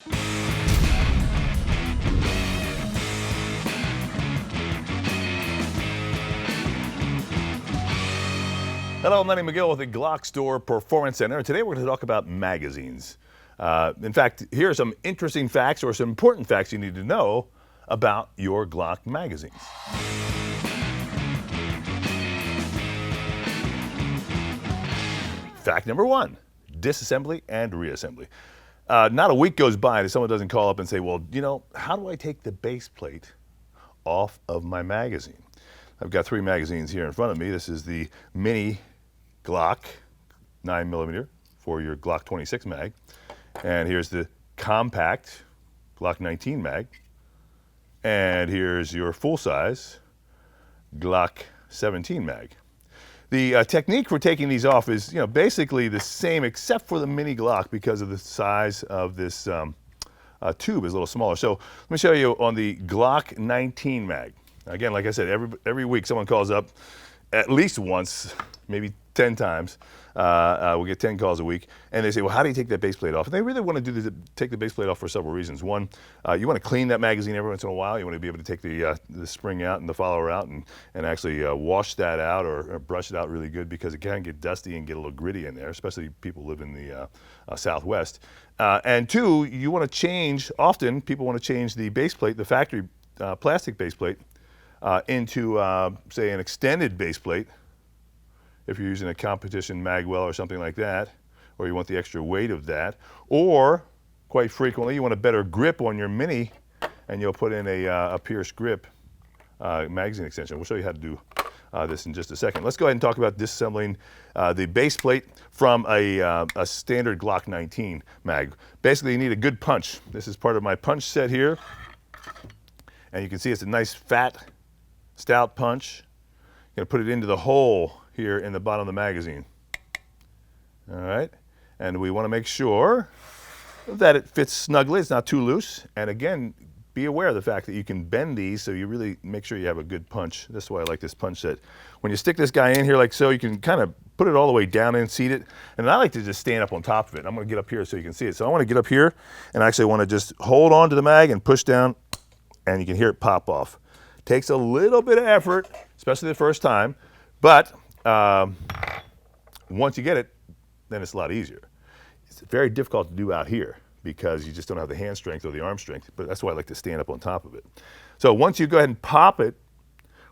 Hello, I'm Lenny Magill with the GlockStore Performance Center. Today we're going to talk about magazines. In fact, here are some interesting facts or some important facts you need to know about your Glock magazines. Fact number one, disassembly and reassembly. Not a week goes by that someone doesn't call up and say, well, you know, how do I take the base plate off of my magazine? I've got three magazines here in front of me. This is the mini Glock 9mm for your Glock 26 mag. And here's the compact Glock 19 mag. And here's your full-size Glock 17 mag. The technique for taking these off is, basically the same except for the mini Glock because of the size of this tube is a little smaller. So let me show you on the Glock 19 mag. Again, like I said, every week someone calls up at least once, maybe 10 times. We'll get 10 calls a week, and they say, well, how do you take that base plate off? And they really want to take the base plate off for several reasons. One, you want to clean that magazine every once in a while. You want to be able to take the spring out and the follower out and actually wash that out or brush it out really good because it can get dusty and get a little gritty in there, especially people who live in the Southwest. And two, you want to change, often people want to change the base plate, the factory plastic base plate, into, say, an extended base plate, if you're using a competition magwell or something like that, or you want the extra weight of that, or quite frequently you want a better grip on your mini, and you'll put in a pierced grip magazine extension. We'll show you how to do this in just a second. Let's go ahead and talk about disassembling the base plate from a standard Glock 19 mag. Basically, you need a good punch. This is part of my punch set here, and you can see it's a nice fat, stout punch. You're going to put it into the hole here in the bottom of the magazine. All right, and we want to make sure that it fits snugly, it's not too loose, and again, be aware of the fact that you can bend these, so you really make sure you have a good punch. That's why I like this punch set. When you stick this guy in here like so, you can kind of put it all the way down and seat it, and I like to just stand up on top of it. I'm going to get up here so you can see it. So I want to get up here, and I actually want to just hold on to the mag and push down, and you can hear it pop off. Takes a little bit of effort, especially the first time, but once you get it, then it's a lot easier. It's very difficult to do out here because you just don't have the hand strength or the arm strength, but that's why I like to stand up on top of it. So once you go ahead and pop it,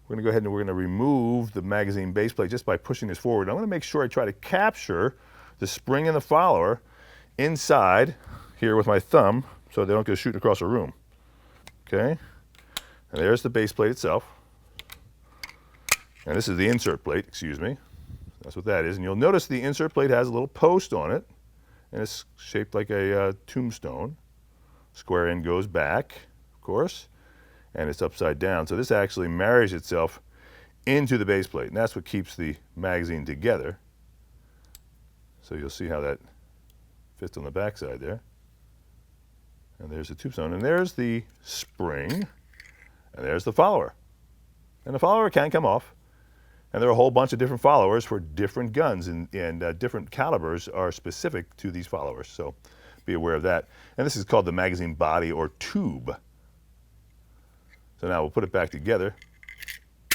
we're going to go ahead and we're going to remove the magazine base plate just by pushing this forward. I'm going to make sure I try to capture the spring and the follower inside here with my thumb so they don't go shooting across the room. Okay, and there's the base plate itself. And this is the insert plate, excuse me. That's what that is. And you'll notice the insert plate has a little post on it, and it's shaped like a tombstone. Square end goes back, of course, and it's upside down. So this actually marries itself into the base plate, and that's what keeps the magazine together. So you'll see how that fits on the back side there. And there's the tombstone, and there's the spring, and there's the follower. And the follower can come off. And there are a whole bunch of different followers for different guns, and different calibers are specific to these followers, so be aware of that. And this is called the magazine body or tube. So now we'll put it back together.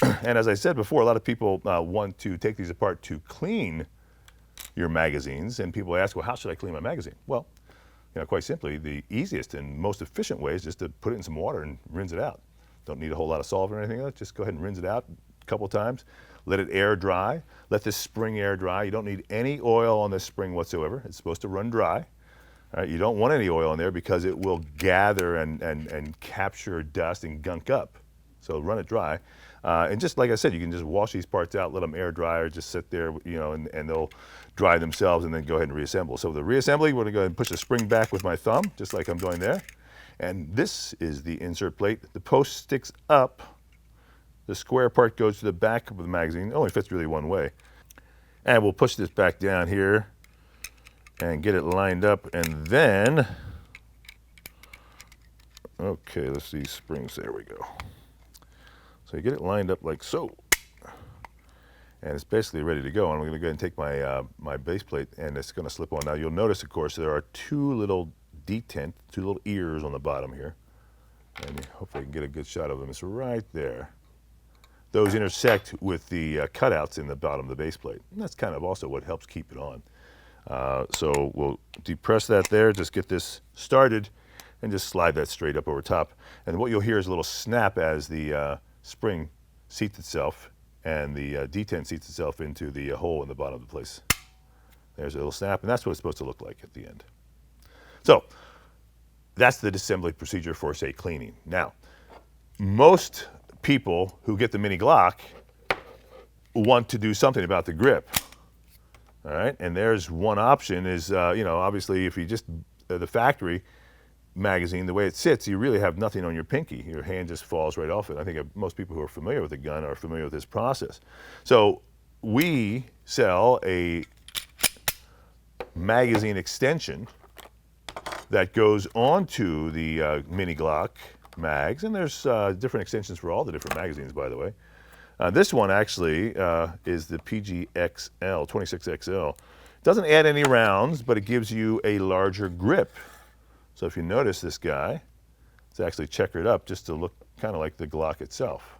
And as I said before, a lot of people want to take these apart to clean your magazines, and people ask, well, how should I clean my magazine? Well, quite simply, the easiest and most efficient way is just to put it in some water and rinse it out. Don't need a whole lot of solvent or anything else. Just go ahead and rinse it out a couple times. Let it air dry. Let this spring air dry. You don't need any oil on this spring whatsoever. It's supposed to run dry. All right, you don't want any oil in there because it will gather and capture dust and gunk up. So run it dry. And just like I said, you can just wash these parts out, let them air dry, or just sit there, and they'll dry themselves, and then go ahead and reassemble. So the reassembly, we're going to go ahead and push the spring back with my thumb, just like I'm doing there. And this is the insert plate. The post sticks up. The square part goes to the back of the magazine. It only fits really one way. And we'll push this back down here and get it lined up, and then, okay, let's see, springs, there we go. So you get it lined up like so, and it's basically ready to go. And I'm going to go ahead and take my base plate, and it's going to slip on. Now you'll notice, of course, there are two little detent, two little ears on the bottom here. And hopefully I can get a good shot of them. It's right there. Those intersect with the cutouts in the bottom of the base plate. And that's kind of also what helps keep it on. So we'll depress that there, just get this started, and just slide that straight up over top. And what you'll hear is a little snap as the spring seats itself and the detent seats itself into the hole in the bottom of the place. There's a little snap, and that's what it's supposed to look like at the end. So that's the disassembly procedure for, say, cleaning. Now, most people who get the mini Glock want to do something about the grip. All right, and there's one option is, you know, obviously if you just, the factory magazine, the way it sits, you really have nothing on your pinky. Your hand just falls right off it. I think most people who are familiar with the gun are familiar with this process. So we sell a magazine extension that goes onto the mini Glock mags, and there's different extensions for all the different magazines, by the way. This one actually is the PGXL, 26XL. It doesn't add any rounds, but it gives you a larger grip. So if you notice this guy, it's actually checkered up just to look kind of like the Glock itself.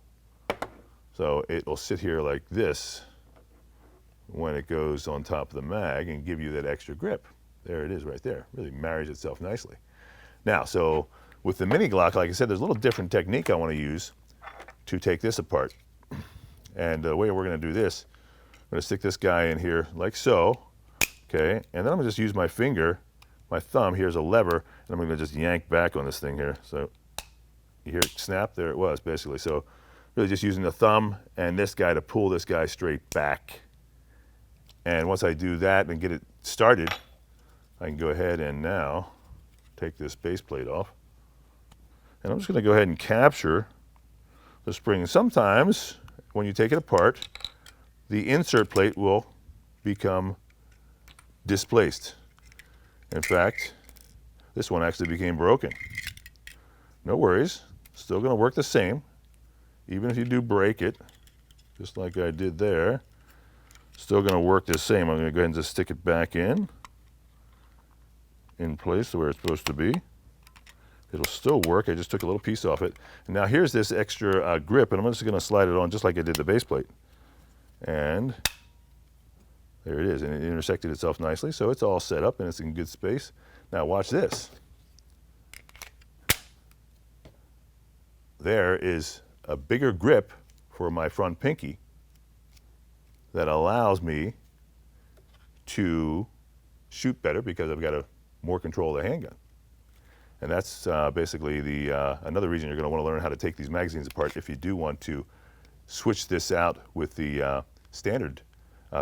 So it will sit here like this when it goes on top of the mag and give you that extra grip. There it is right there. Really marries itself nicely. Now, so with the mini Glock, like I said, there's a little different technique I want to use to take this apart. And the way we're going to do this, I'm going to stick this guy in here like so, okay? And then I'm going to just use my finger, my thumb, here's a lever, and I'm going to just yank back on this thing here. So you hear it snap? There it was, basically. So really just using the thumb and this guy to pull this guy straight back. And once I do that and get it started, I can go ahead and now take this base plate off. And I'm just going to go ahead and capture the spring. Sometimes when you take it apart, the insert plate will become displaced. In fact, this one actually became broken. No worries, still going to work the same. Even if you do break it, just like I did there, still going to work the same. I'm going to go ahead and just stick it back in place where it's supposed to be. It'll still work. I just took a little piece off it. And now here's this extra grip, and I'm just going to slide it on just like I did the base plate. And there it is, and it intersected itself nicely, so it's all set up and it's in good space. Now watch this. There is a bigger grip for my front pinky that allows me to shoot better because I've got more control of the handgun. And that's basically another reason you're going to want to learn how to take these magazines apart if you do want to switch this out with the standard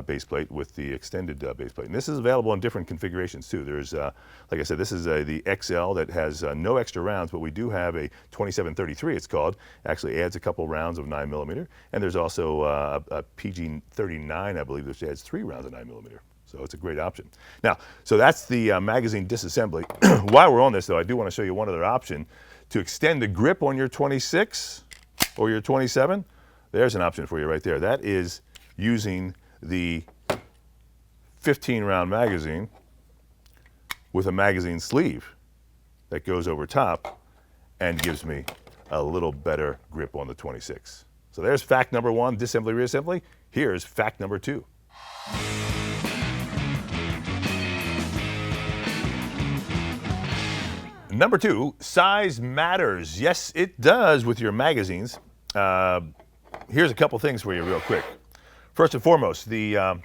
base plate with the extended base plate. And this is available in different configurations too. There's, like I said, this is the XL that has no extra rounds, but we do have a 2733, it's called. Actually adds a couple rounds of 9mm. And there's also a PG39, I believe, which adds 3 rounds of 9mm. So it's a great option. Now, so that's the magazine disassembly. While we're on this, though, I do want to show you one other option to extend the grip on your 26 or your 27. There's an option for you right there. That is using the 15-round magazine with a magazine sleeve that goes over top and gives me a little better grip on the 26. So there's fact number 1, disassembly, reassembly. Here's fact number 2. Number 2, size matters. Yes, it does with your magazines. Here's a couple things for you real quick. First and foremost, the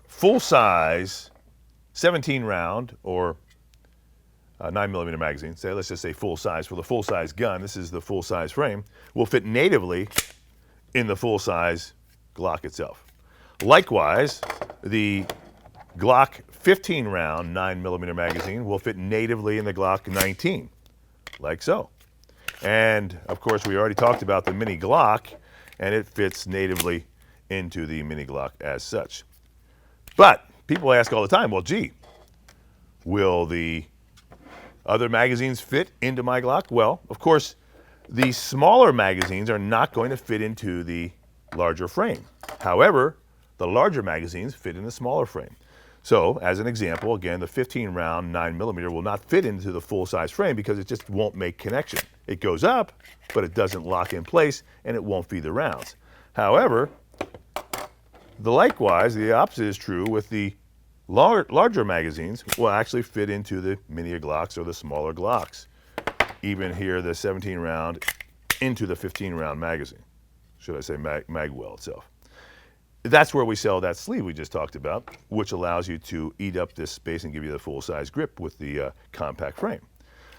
full-size 17-round or 9mm magazine, let's just say full-size, for the full-size gun, this is the full-size frame, will fit natively in the full-size Glock itself. Likewise, the Glock 15-round 9mm magazine will fit natively in the Glock 19, like so. And of course, we already talked about the mini Glock, and it fits natively into the mini Glock as such. But people ask all the time, well, gee, will the other magazines fit into my Glock? Well, of course, the smaller magazines are not going to fit into the larger frame. However, the larger magazines fit in the smaller frame. So, as an example, again, the 15 round 9mm will not fit into the full size frame because it just won't make connection. It goes up, but it doesn't lock in place and it won't feed the rounds. However, likewise, the opposite is true with the larger magazines will actually fit into the mini Glocks or the smaller Glocks. Even here, the 17 round into the 15 round magazine. Should I say magwell itself. That's where we sell that sleeve we just talked about, which allows you to eat up this space and give you the full-size grip with the compact frame.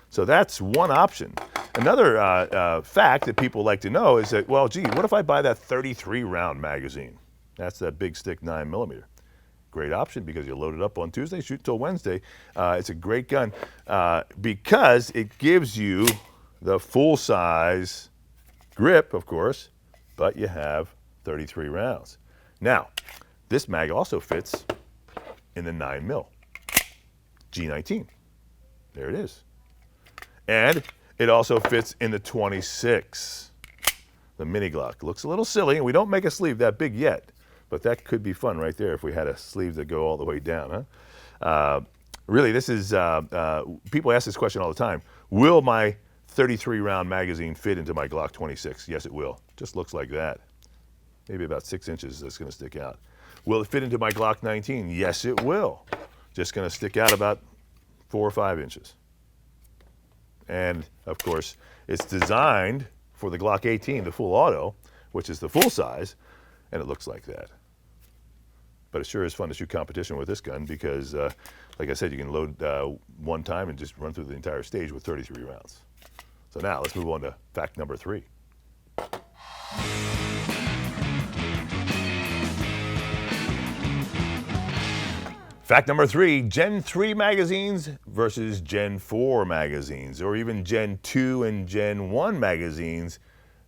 So that's one option. Another fact that people like to know is that, well, gee, what if I buy that 33-round magazine? That's that big stick 9mm. Great option because you load it up on Tuesday, shoot till Wednesday. It's a great gun because it gives you the full-size grip, of course, but you have 33 rounds. Now, this mag also fits in the 9mm G19. There it is. And it also fits in the 26, the mini Glock. Looks a little silly, and we don't make a sleeve that big yet, but that could be fun right there if we had a sleeve that go all the way down, huh? Really, this is, people ask this question all the time. Will my 33-round magazine fit into my Glock 26? Yes, it will. Just looks like that. Maybe about 6 inches that's going to stick out. Will it fit into my Glock 19? Yes, it will. Just going to stick out about 4 or 5 inches. And, of course, it's designed for the Glock 18, the full auto, which is the full size, and it looks like that. But it sure is fun to shoot competition with this gun because, like I said, you can load one time and just run through the entire stage with 33 rounds. So now let's move on to fact number 3. Fact number 3, Gen 3 magazines versus Gen 4 magazines, or even Gen 2 and Gen 1 magazines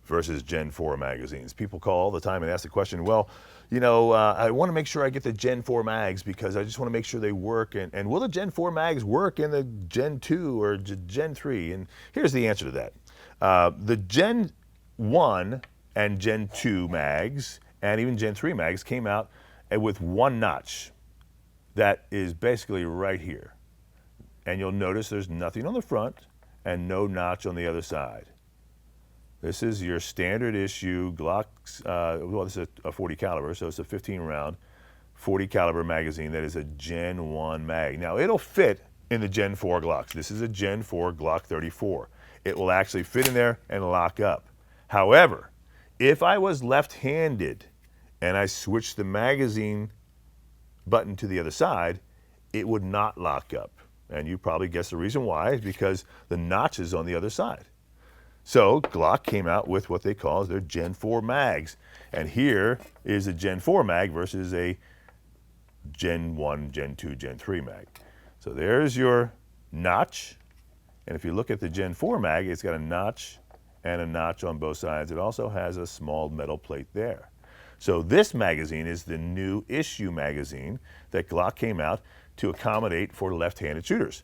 versus Gen 4 magazines. People call all the time and ask the question, well, you know, I want to make sure I get the Gen 4 mags because I just want to make sure they work. And will the Gen 4 mags work in the Gen 2 or Gen 3? And here's the answer to that. The Gen 1 and Gen 2 mags and even Gen 3 mags came out with one notch. That is basically right here. And you'll notice there's nothing on the front and no notch on the other side. This is your standard issue Glock's, well, this is a 40 caliber, so it's a 15 round 40 caliber magazine that is a Gen 1 mag. Now it'll fit in the Gen 4 Glocks. This is a Gen 4 Glock 34. It will actually fit in there and lock up. However, if I was left-handed and I switched the magazine button to the other side, it would not lock up. And you probably guess the reason why is because the notch is on the other side. So Glock came out with what they call their Gen 4 mags. And here is a Gen 4 mag versus a Gen 1, Gen 2, Gen 3 mag. So there's your notch. And if you look at the Gen 4 mag, it's got a notch and a notch on both sides. It also has a small metal plate there. So this magazine is the new issue magazine that Glock came out to accommodate for left-handed shooters.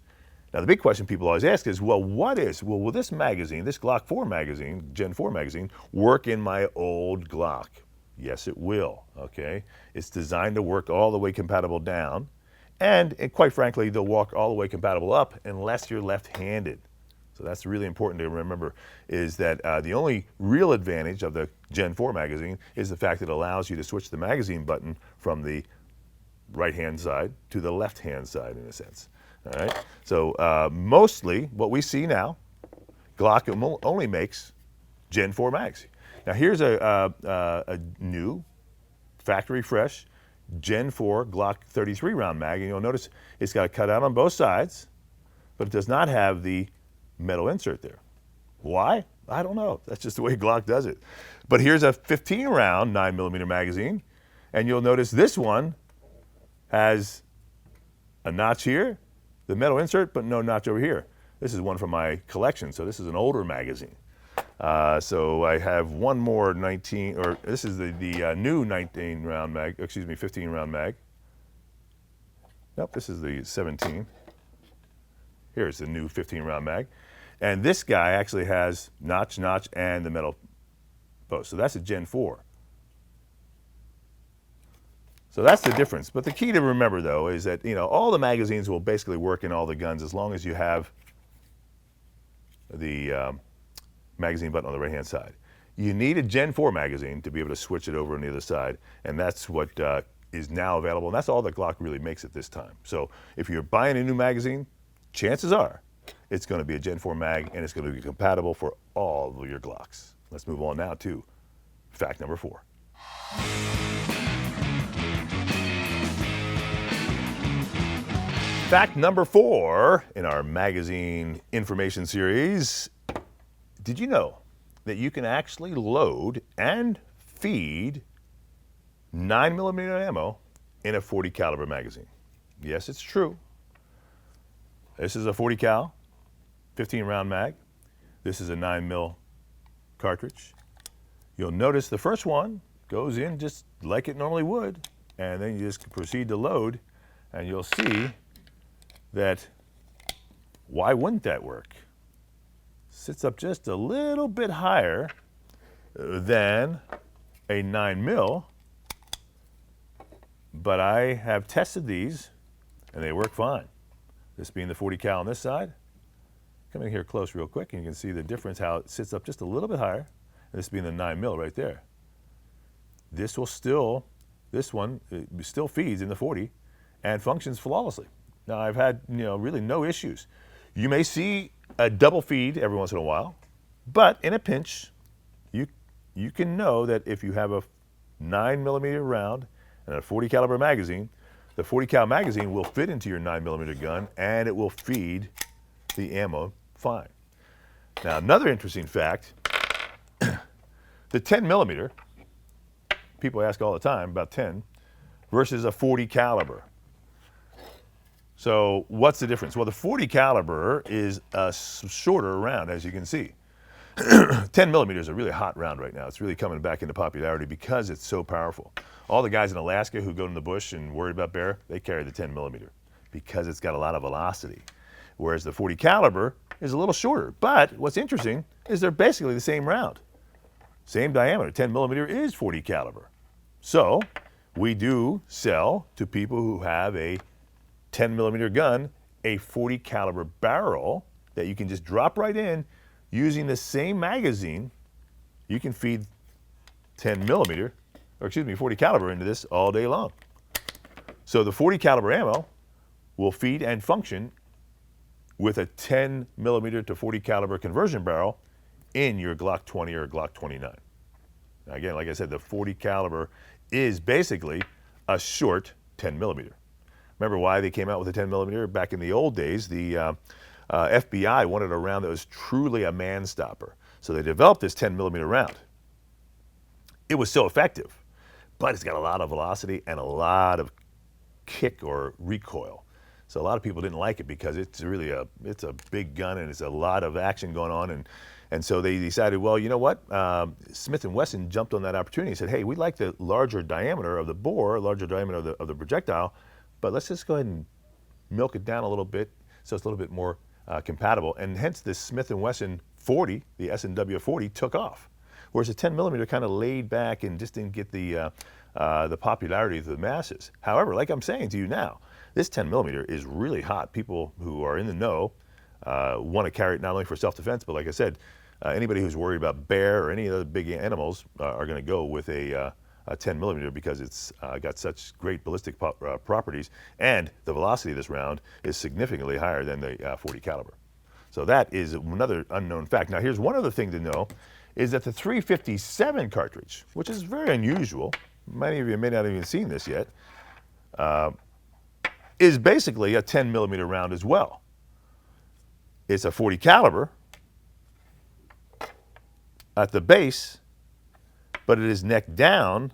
Now the big question people always ask is, well, will this magazine, this Glock 4 magazine, Gen 4 magazine, work in my old Glock? Yes, it will, okay? It's designed to work all the way compatible down, and quite frankly, they'll walk all the way compatible up unless you're left-handed. So that's really important to remember, is that the only real advantage of the Gen 4 magazine is the fact that it allows you to switch the magazine button from the right-hand side to the left-hand side, in a sense. All right. So mostly what we see now, Glock only makes Gen 4 mags. Now here's a new, factory fresh, Gen 4 Glock 33 round mag, and you'll notice it's got a cutout on both sides, but it does not have the metal insert there. Why? I don't know. That's just the way Glock does it. But here's a 15 round 9mm magazine, and you'll notice this one has a notch here, the metal insert, but no notch over here. This is one from my collection, so this is an older magazine. So I have one more 19, or this is the new 19 round mag, excuse me, 15 round mag. Nope, this is the 17. Here's the new 15 round mag. And this guy actually has notch, and the metal post. So that's a Gen 4. So that's the difference. But the key to remember, though, is that, all the magazines will basically work in all the guns as long as you have the magazine button on the right-hand side. You need a Gen 4 magazine to be able to switch it over on the other side, and that's what is now available, and that's all that Glock really makes at this time. So if you're buying a new magazine, chances are it's going to be a Gen 4 mag, and it's going to be compatible for all of your Glocks. Let's move on now to fact number 4. Fact number 4 in our magazine information series. Did you know that you can actually load and feed 9mm ammo in a 40 caliber magazine? Yes, it's true. This is a 40 cal, 15 round mag. This is a 9mm cartridge. You'll notice the first one goes in just like it normally would, and then you just proceed to load, and you'll see that, why wouldn't that work? Sits up just a little bit higher than a 9mm, but I have tested these and they work fine. This being the 40 cal on this side. Come in here close real quick and you can see the difference, how it sits up just a little bit higher. And this being the 9mm right there. This one still feeds in the 40 and functions flawlessly. Now I've had really no issues. You may see a double feed every once in a while, but in a pinch, you can know that if you have a 9mm round and a 40 caliber magazine, the 40 cal magazine will fit into your 9mm gun and it will feed the ammo fine. Now another interesting fact, the 10mm, people ask all the time about 10 versus a 40 caliber. So what's the difference? Well, the 40 caliber is a shorter round, as you can see. 10mm is a really hot round right now. It's really coming back into popularity because it's so powerful. All the guys in Alaska who go in the bush and worried about bear, they carry the 10mm because it's got a lot of velocity. Whereas the 40 caliber is a little shorter. But what's interesting is they're basically the same round. Same diameter. 10mm is 40 caliber. So we do sell to people who have a 10mm gun, a 40 caliber barrel that you can just drop right in using the same magazine. You can feed 40 caliber into this all day long. So the 40 caliber ammo will feed and function with a 10mm to 40 caliber conversion barrel in your Glock 20 or Glock 29. Now again, like I said, the 40 caliber is basically a short 10mm. Remember why they came out with a 10mm? Back in the old days, the FBI wanted a round that was truly a man stopper. So they developed this 10mm round. It was so effective, but it's got a lot of velocity and a lot of kick or recoil. So a lot of people didn't like it because it's really it's a big gun and it's a lot of action going on. And so they decided, well, you know what? Smith & Wesson jumped on that opportunity and said, hey, we like the larger diameter of the bore, larger diameter of the projectile, but let's just go ahead and milk it down a little bit so it's a little bit more compatible. And hence this Smith & Wesson 40, the S&W 40, took off. Whereas the 10mm kind of laid back and just didn't get the popularity of the masses. However, like I'm saying to you now, this 10mm is really hot. People who are in the know want to carry it not only for self-defense, but like I said, anybody who's worried about bear or any other big animals are going to go with a 10mm because it's got such great ballistic properties, and the velocity of this round is significantly higher than the 40 caliber. So that is another unknown fact. Now here's one other thing to know, is that the 357 cartridge, which is very unusual, many of you may not have even seen this yet, is basically a 10mm round as well. It's a 40 caliber at the base, but it is neck down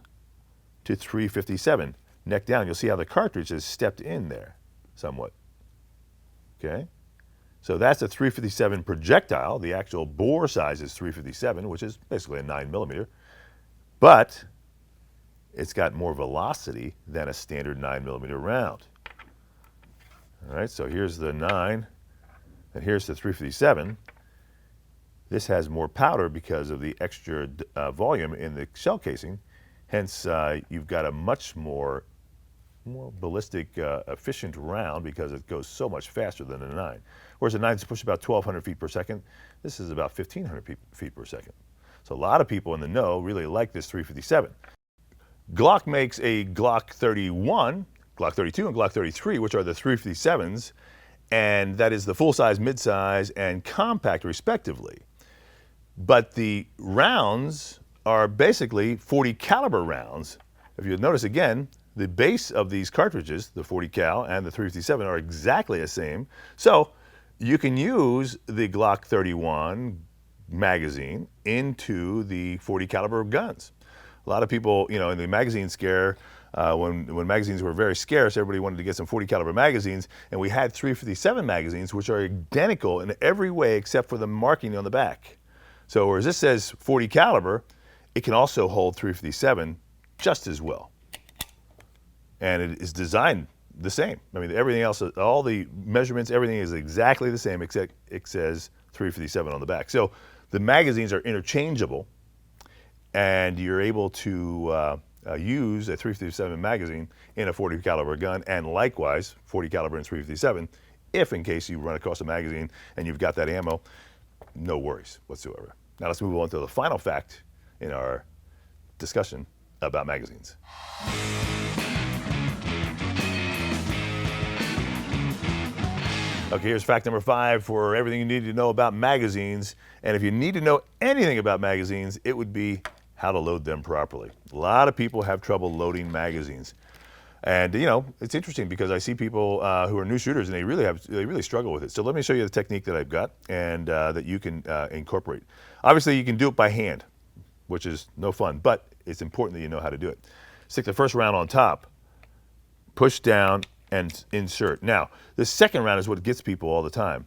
to 357. Neck down, you'll see how the cartridge is stepped in there somewhat. Okay? So that's a 357 projectile. The actual bore size is 357, which is basically a 9mm. But it's got more velocity than a standard 9mm round. All right, so here's the 9, and here's the 357. This has more powder because of the extra volume in the shell casing. Hence, you've got a much more more ballistic, efficient round because it goes so much faster than a 9. Whereas a 9 is pushed about 1,200 feet per second. This is about 1,500 feet per second. So a lot of people in the know really like this 357. Glock makes a Glock 31, Glock 32, and Glock 33, which are the 357s, and that is the full-size, mid-size, and compact, respectively. But the rounds are basically 40 caliber rounds. If you notice again, the base of these cartridges, the 40 cal and the 357, are exactly the same. So you can use the Glock 31 magazine into the 40 caliber guns. A lot of people, you know, in the magazine scare, when magazines were very scarce, everybody wanted to get some 40 caliber magazines, and we had 357 magazines, which are identical in every way except for the marking on the back. So whereas this says 40 caliber, it can also hold 357 just as well. And it is designed the same. I mean, everything else, all the measurements, everything is exactly the same, except it says 357 on the back. So the magazines are interchangeable, and you're able to use a 357 magazine in a 40 caliber gun, and likewise 40 caliber and 357, if in case you run across a magazine and you've got that ammo, no worries whatsoever. Now let's move on to the final fact in our discussion about magazines. Okay, here's fact number 5 for everything you need to know about magazines. And if you need to know anything about magazines, it would be how to load them properly. A lot of people have trouble loading magazines. And you know, it's interesting because I see people who are new shooters and they really struggle with it. So let me show you the technique that I've got and that you can incorporate. Obviously you can do it by hand, which is no fun, but it's important that you know how to do it. Stick the first round on top, push down, and insert. Now, the second round is what gets people all the time.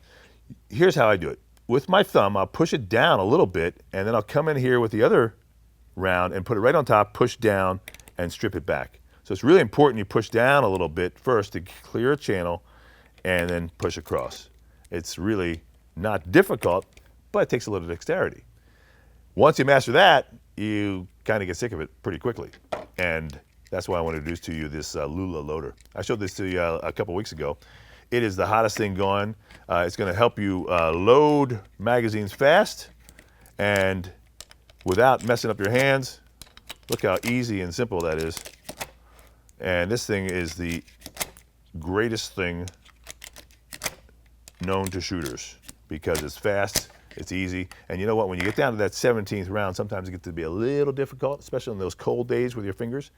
Here's how I do it. With my thumb, I'll push it down a little bit, and then I'll come in here with the other round and put it right on top, push down, and strip it back. So it's really important you push down a little bit first to clear a channel, and then push across. It's really not difficult, but it takes a little dexterity. Once you master that, you kind of get sick of it pretty quickly. And that's why I want to introduce to you this Lula loader. I showed this to you a couple weeks ago. It is the hottest thing going. It's going to help you load magazines fast and without messing up your hands. Look how easy and simple that is. And this thing is the greatest thing known to shooters because it's fast, it's easy, and you know what? When you get down to that 17th round, sometimes it gets to be a little difficult, especially on those cold days with your fingers.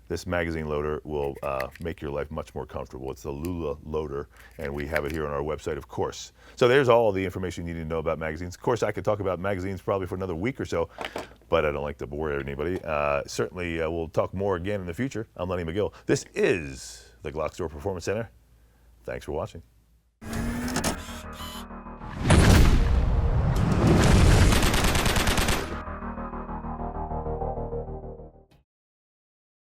This magazine loader will make your life much more comfortable. It's the Lula loader, and we have it here on our website, of course. So there's all the information you need to know about magazines. Of course, I could talk about magazines probably for another week or so, but I don't like to bore anybody. Certainly, we'll talk more again in the future. I'm Lenny Magill. This is the GlockStore Performance Center. Thanks for watching.